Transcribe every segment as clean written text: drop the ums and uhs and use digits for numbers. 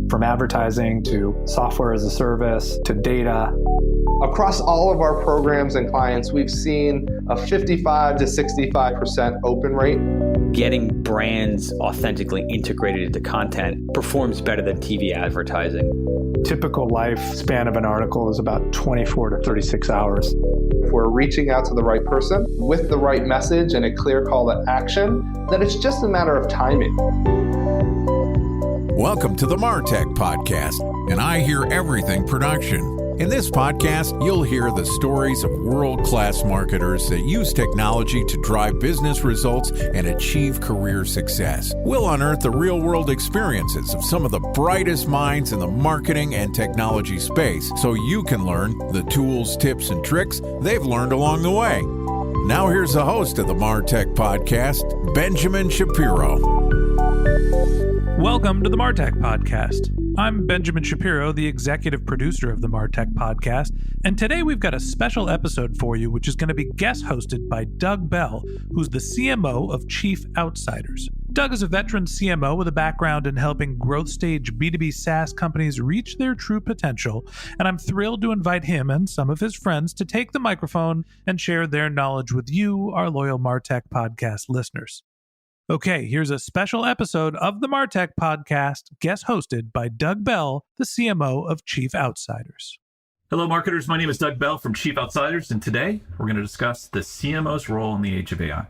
From advertising to software as a service to data. Across all of our programs and clients, we've seen a 55 to 65% open rate. Getting brands authentically integrated into content performs better than TV advertising. Typical lifespan of an article is about 24 to 36 hours. If we're reaching out to the right person with the right message and a clear call to action, then it's just a matter of timing. Welcome to the MarTech Podcast, and I Hear Everything production. In this podcast, you'll hear the stories of world-class marketers that use technology to drive business results and achieve career success. We'll unearth the real-world experiences of some of the brightest minds in the marketing and technology space so you can learn the tools, tips, and tricks they've learned along the way. Now here's the host of the MarTech Podcast, Benjamin Shapiro. Welcome to the MarTech Podcast. I'm Benjamin Shapiro, the executive producer of the MarTech Podcast, and today we've got a special episode for you, which is going to be guest hosted by Doug Bell, who's the CMO of Chief Outsiders. Doug is a veteran CMO with a background in helping growth stage B2B SaaS companies reach their true potential, and I'm thrilled to invite him and some of his friends to take the microphone and share their knowledge with you, our loyal MarTech Podcast listeners. Okay, here's a special episode of the MarTech Podcast, guest hosted by Doug Bell, the CMO of Chief Outsiders. Hello, marketers. My name is Doug Bell from Chief Outsiders, and today we're going to discuss the CMO's role in the age of AI.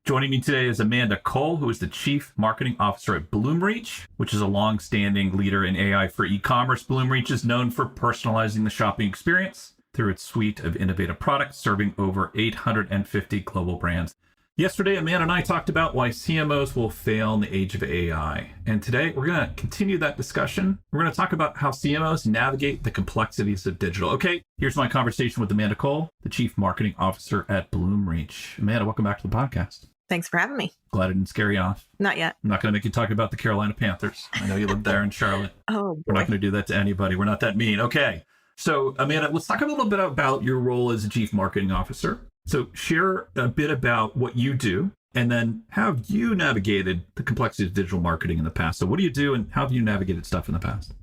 Joining me today is Amanda Cole, who is the Chief Marketing Officer at Bloomreach, which is a long-standing leader in AI for e-commerce. Bloomreach is known for personalizing the shopping experience through its suite of innovative products, serving over 850 global brands. Yesterday, Amanda and I talked about why CMOs will fail in the age of AI. And today, we're going to continue that discussion. We're going to talk about how CMOs navigate the complexities of digital. Okay, here's my conversation with Amanda Cole, the Chief Marketing Officer at Bloomreach. Amanda, welcome back to the podcast. Thanks for having me. Glad I didn't scare you off. Not yet. I'm not going to make you talk about the Carolina Panthers. I know you live there in Charlotte. Oh, boy. We're not going to do that to anybody. We're not that mean. Okay. So, Amanda, let's talk a little bit about your role as a Chief Marketing Officer. So share a bit about what you do, and then how have you navigated the complexities of digital marketing in the past? So what do you do, and how have you navigated stuff in the past?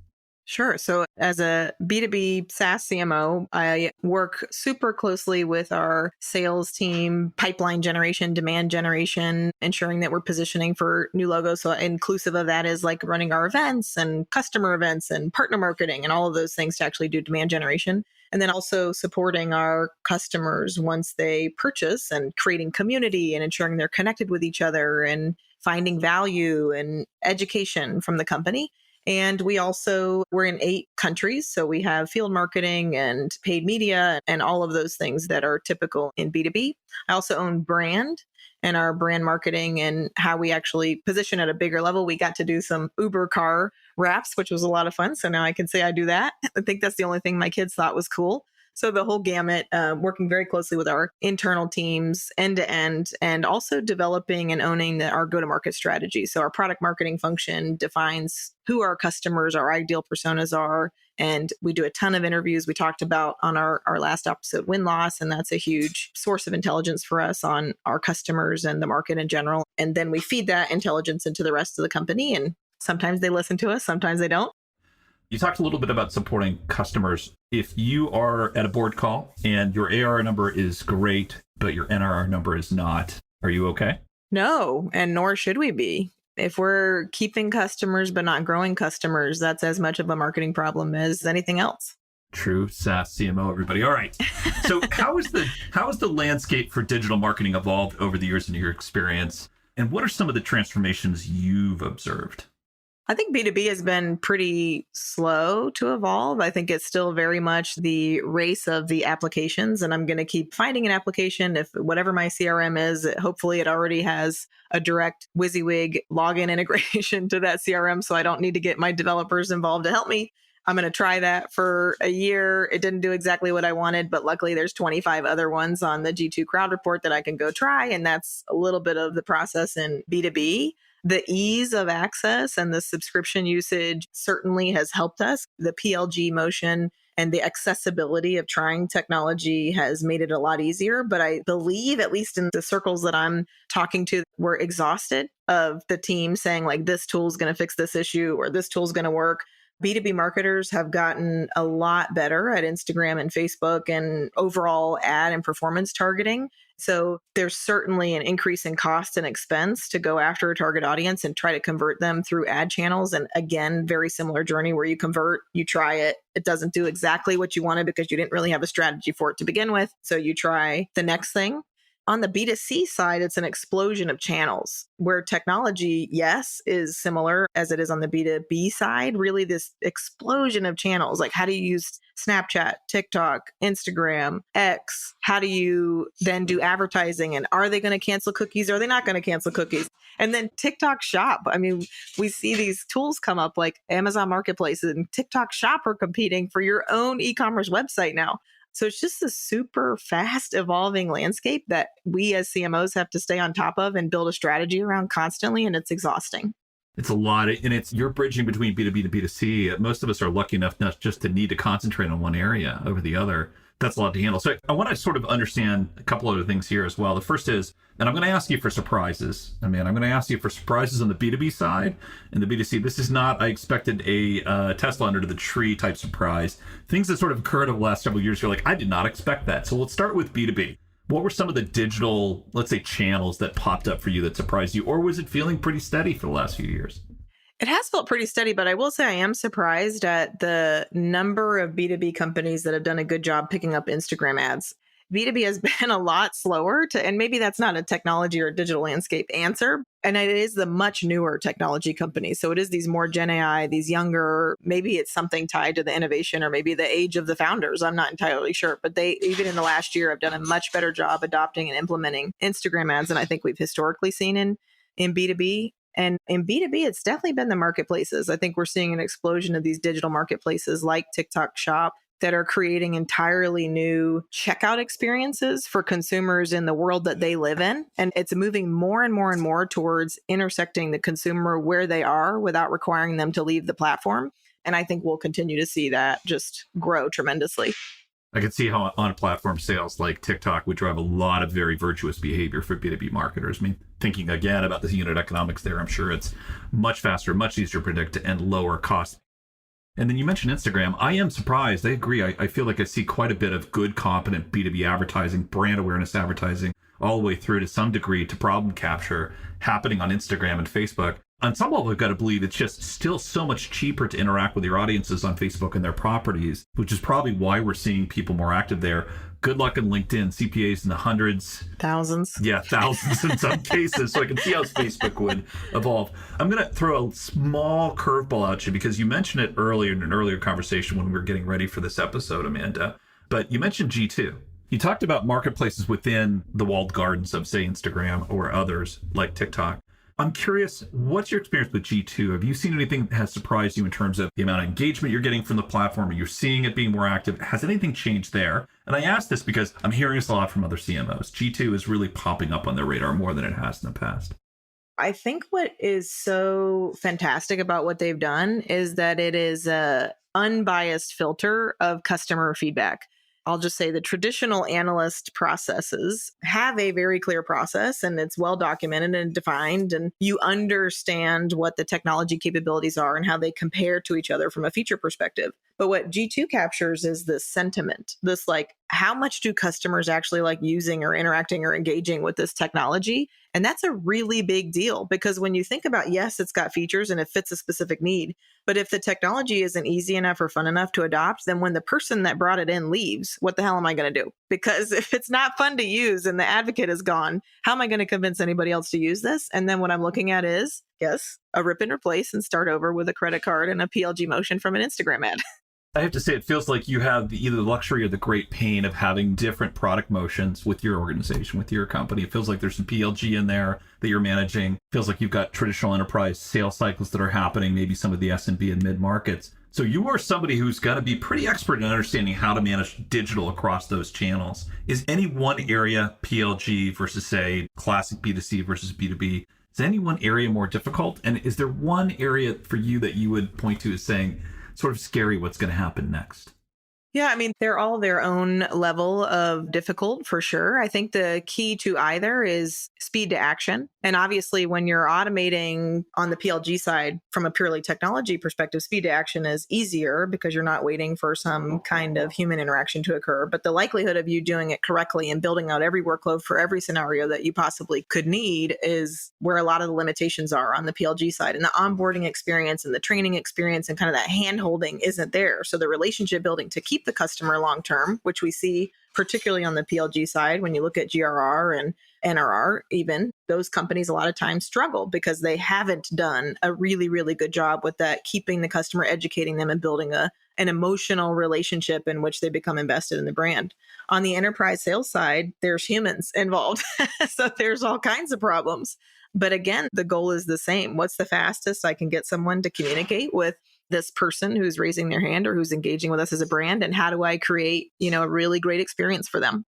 Sure. So as a B2B SaaS CMO, I work super closely with our sales team, pipeline generation, demand generation, ensuring that we're positioning for new logos. So inclusive of that is like running our events and customer events and partner marketing and all of those things to actually do demand generation. And then also supporting our customers once they purchase and creating community and ensuring they're connected with each other and finding value and education from the company. And we're in 8 countries. So we have field marketing and paid media and all of those things that are typical in B2B. I also own brand and our brand marketing and how we actually position at a bigger level. We got to do some Uber car wraps, which was a lot of fun. So now I can say I do that. I think that's the only thing my kids thought was cool. So the whole gamut, working very closely with our internal teams end to end, and also developing and owning our go-to-market strategy. So our product marketing function defines who our customers, our ideal personas are. And we do a ton of interviews. We talked about on our last episode, win-loss, and that's a huge source of intelligence for us on our customers and the market in general. And then we feed that intelligence into the rest of the company. And sometimes they listen to us, sometimes they don't. You talked a little bit about supporting customers. If you are at a board call and your ARR number is great, but your NRR number is not, are you okay? No, and nor should we be. If we're keeping customers but not growing customers, that's as much of a marketing problem as anything else. True SaaS CMO, everybody. All right. So how is the landscape for digital marketing evolved over the years in your experience? And what are some of the transformations you've observed? I think B2B has been pretty slow to evolve. I think it's still very much the race of the applications, and I'm going to keep finding an application. If whatever my CRM is, hopefully it already has a direct WYSIWYG login integration to that CRM, so I don't need to get my developers involved to help me. I'm going to try that for a year. It didn't do exactly what I wanted, but luckily there's 25 other ones on the G2 crowd report that I can go try, and that's a little bit of the process in B2B. The ease of access and the subscription usage certainly has helped us. The PLG motion and the accessibility of trying technology has made it a lot easier. But I believe, at least in the circles that I'm talking to, we're exhausted of the team saying like, this tool is going to fix this issue or this tool is going to work. B2B marketers have gotten a lot better at Instagram and Facebook and overall ad and performance targeting. So there's certainly an increase in cost and expense to go after a target audience and try to convert them through ad channels. And again, very similar journey where you convert, you try it. It doesn't do exactly what you wanted because you didn't really have a strategy for it to begin with. So you try the next thing. On the B2C side, it's an explosion of channels where technology, yes, is similar as it is on the B2B side. Really, this explosion of channels, like how do you use Snapchat, TikTok, Instagram, X? How do you then do advertising? And are they going to cancel cookies? Or are they not going to cancel cookies? And then TikTok Shop. I mean, we see these tools come up like Amazon Marketplace and TikTok Shop are competing for your own e-commerce website now. So it's just a super fast evolving landscape that we as CMOs have to stay on top of and build a strategy around constantly. And it's exhausting. It's a lot, and you're bridging between B2B to B2C. Most of us are lucky enough not just to need to concentrate on one area over the other. That's a lot to handle. So I want to sort of understand a couple other things here as well. The first is, and I'm going to ask you for surprises. I'm going to ask you for surprises on the B2B side and the B2C. This is not, I expected a Tesla under the tree type surprise. Things that sort of occurred over the last several years, you're like, I did not expect that. So let's start with B2B. What were some of the digital, let's say, channels that popped up for you that surprised you? Or was it feeling pretty steady for the last few years? It has felt pretty steady, but I will say I am surprised at the number of B2B companies that have done a good job picking up Instagram ads. B2B has been a lot slower and maybe that's not a technology or digital landscape answer. And it is the much newer technology companies. So it is these more Gen AI, these younger, maybe it's something tied to the innovation or maybe the age of the founders. I'm not entirely sure, but they, even in the last year, have done a much better job adopting and implementing Instagram ads than I think we've historically seen in B2B. And in B2B, it's definitely been the marketplaces. I think we're seeing an explosion of these digital marketplaces like TikTok Shop that are creating entirely new checkout experiences for consumers in the world that they live in. And it's moving more and more and more towards intersecting the consumer where they are without requiring them to leave the platform. And I think we'll continue to see that just grow tremendously. I can see how on-platform sales like TikTok would drive a lot of very virtuous behavior for B2B marketers. I mean, thinking again about the unit economics there, I'm sure it's much faster, much easier to predict, and lower cost. And then you mentioned Instagram. I am surprised. I agree. I feel like I see quite a bit of good, competent B2B advertising, brand awareness advertising, all the way through to some degree to problem capture happening on Instagram and Facebook. On some level, I've got to believe it's just still so much cheaper to interact with your audiences on Facebook and their properties, which is probably why we're seeing people more active there. Good luck on LinkedIn, CPAs in the hundreds. Thousands. Yeah, thousands in some cases. So I can see how Facebook would evolve. I'm going to throw a small curveball at you because you mentioned it earlier in an earlier conversation when we were getting ready for this episode, Amanda. But you mentioned G2. You talked about marketplaces within the walled gardens of, say, Instagram or others like TikTok. I'm curious, what's your experience with G2? Have you seen anything that has surprised you in terms of the amount of engagement you're getting from the platform? Are you seeing it being more active? Has anything changed there? And I ask this because I'm hearing this a lot from other CMOs. G2 is really popping up on their radar more than it has in the past. I think what is so fantastic about what they've done is that it is an unbiased filter of customer feedback. I'll just say the traditional analyst processes have a very clear process and it's well documented and defined, and you understand what the technology capabilities are and how they compare to each other from a feature perspective. But what G2 captures is this sentiment, this like, how much do customers actually like using or interacting or engaging with this technology? And that's a really big deal because when you think about, yes, it's got features and it fits a specific need, but if the technology isn't easy enough or fun enough to adopt, then when the person that brought it in leaves, what the hell am I going to do? Because if it's not fun to use and the advocate is gone, how am I going to convince anybody else to use this? And then what I'm looking at is, yes, a rip and replace and start over with a credit card and a PLG motion from an Instagram ad. I have to say, it feels like you have either the luxury or the great pain of having different product motions with your organization, with your company. It feels like there's some PLG in there that you're managing. It feels like you've got traditional enterprise sales cycles that are happening, maybe some of the SMB and mid markets. So you are somebody who's got to be pretty expert in understanding how to manage digital across those channels. Is any one area, PLG versus, say, classic B2C versus B2B, is any one area more difficult? And is there one area for you that you would point to as saying, sort of scary what's going to happen next? Yeah, I mean, they're all their own level of difficult for sure. I think the key to either is speed to action. And obviously, when you're automating on the PLG side from a purely technology perspective, speed to action is easier because you're not waiting for some kind of human interaction to occur. But the likelihood of you doing it correctly and building out every workload for every scenario that you possibly could need is where a lot of the limitations are on the PLG side. And the onboarding experience and the training experience and kind of that hand holding isn't there. So the relationship building to keep the customer long term, which we see particularly on the PLG side, when you look at GRR and NRR, even those companies a lot of times struggle because they haven't done a really, really good job with that, keeping the customer, educating them, and building an emotional relationship in which they become invested in the brand. On the enterprise sales side, there's humans involved. So there's all kinds of problems. But again, the goal is the same. What's the fastest I can get someone to communicate with this person who's raising their hand or who's engaging with us as a brand? And how do I create, a really great experience for them?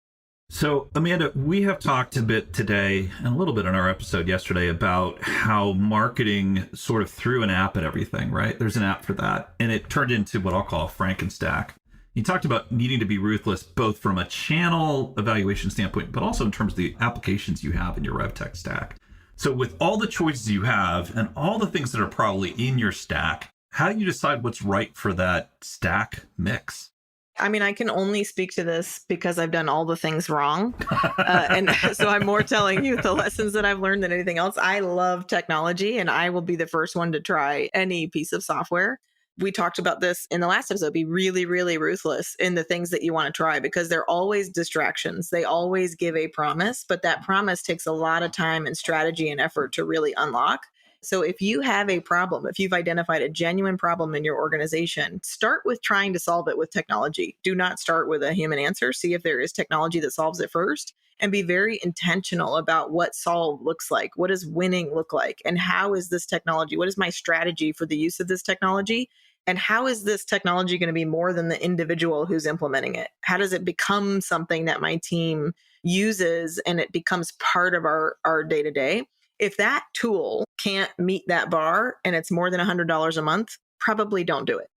So, Amanda, we have talked a bit today and a little bit on our episode yesterday about how marketing sort of threw an app at everything, right? There's an app for that. And it turned into what I'll call a Frankenstack. You talked about needing to be ruthless, both from a channel evaluation standpoint, but also in terms of the applications you have in your RevTech stack. So with all the choices you have and all the things that are probably in your stack, how do you decide what's right for that stack mix? I mean, I can only speak to this because I've done all the things wrong. And so I'm more telling you the lessons that I've learned than anything else. I love technology and I will be the first one to try any piece of software. We talked about this in the last episode. Be really, really ruthless in the things that you want to try because they're always distractions. They always give a promise, but that promise takes a lot of time and strategy and effort to really unlock. So if you have a problem, if you've identified a genuine problem in your organization, start with trying to solve it with technology. Do not start with a human answer. See if there is technology that solves it first, and be very intentional about what solve looks like. What does winning look like? And how is this technology? What is my strategy for the use of this technology? And how is this technology going to be more than the individual who's implementing it? How does it become something that my team uses and it becomes part of our day-to-day? If that tool can't meet that bar and it's more than $100 a month, probably don't do it.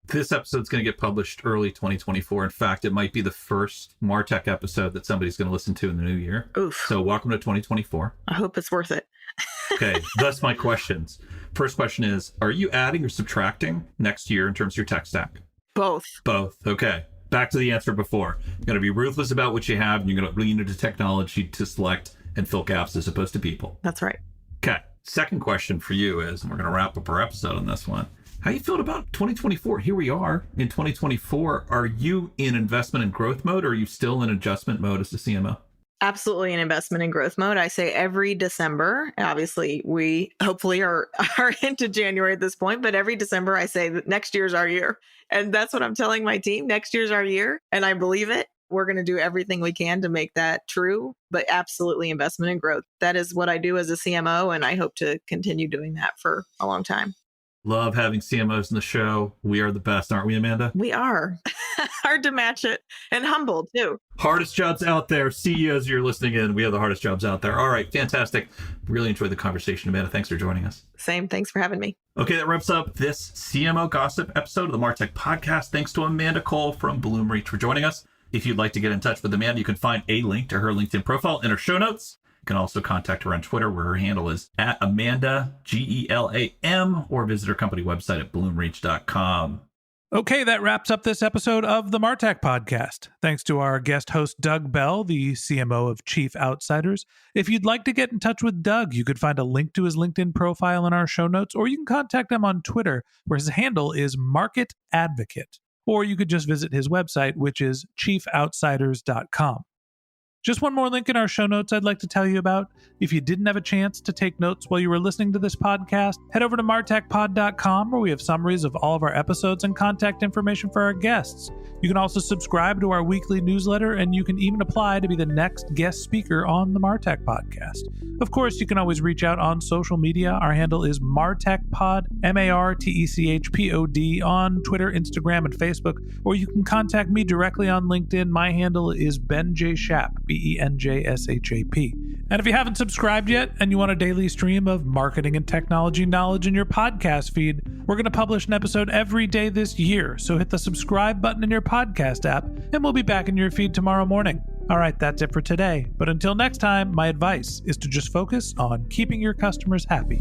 This episode's going to get published early 2024. In fact, it might be the first MarTech episode that somebody's going to listen to in the new year. Oof. So welcome to 2024. I hope it's worth it. Okay, thus my questions. First question is, are you adding or subtracting next year in terms of your tech stack? Both. Both. Okay. Back to the answer before. You're going to be ruthless about what you have, and you're going to lean into technology to select and fill gaps as opposed to people. That's right. Okay. Second question for you is, and we're going to wrap up our episode on this one. How you feel about 2024? Here we are in 2024. Are you in investment and growth mode, or are you still in adjustment mode as the CMO? Absolutely in investment and growth mode. I say every December, obviously we hopefully are into January at this point, but every December I say that next year's our year. And that's what I'm telling my team. Next year's our year. And I believe it. We're going to do everything we can to make that true, but absolutely investment and growth. That is what I do as a CMO, and I hope to continue doing that for a long time. Love having CMOs in the show. We are the best, aren't we, Amanda? We are. Hard to match it, and humble too. Hardest jobs out there. CEOs, you're listening in. We have the hardest jobs out there. All right, fantastic. Really enjoyed the conversation, Amanda. Thanks for joining us. Same. Thanks for having me. Okay, that wraps up this CMO Gossip episode of the MarTech Podcast. Thanks to Amanda Cole from Bloomreach for joining us. If you'd like to get in touch with Amanda, you can find a link to her LinkedIn profile in her show notes. You can also contact her on Twitter, where her handle is @Amanda, GELAM, or visit her company website at bloomreach.com. Okay, that wraps up this episode of the MarTech Podcast. Thanks to our guest host, Doug Bell, the CMO of Chief Outsiders. If you'd like to get in touch with Doug, you could find a link to his LinkedIn profile in our show notes, or you can contact him on Twitter, where his handle is Market Advocate. Or you could just visit his website, which is chiefoutsiders.com. Just one more link in our show notes I'd like to tell you about. If you didn't have a chance to take notes while you were listening to this podcast, head over to martechpod.com, where we have summaries of all of our episodes and contact information for our guests. You can also subscribe to our weekly newsletter, and you can even apply to be the next guest speaker on the MarTech Podcast. Of course, you can always reach out on social media. Our handle is MarTechPod, MarTechPod, on Twitter, Instagram, and Facebook, or you can contact me directly on LinkedIn. My handle is Ben J. Shap, BenJShap. And if you haven't subscribed yet and you want a daily stream of marketing and technology knowledge in your podcast feed, we're going to publish an episode every day this year. So hit the subscribe button in your podcast app and we'll be back in your feed tomorrow morning. All right, that's it for today. But until next time, my advice is to just focus on keeping your customers happy.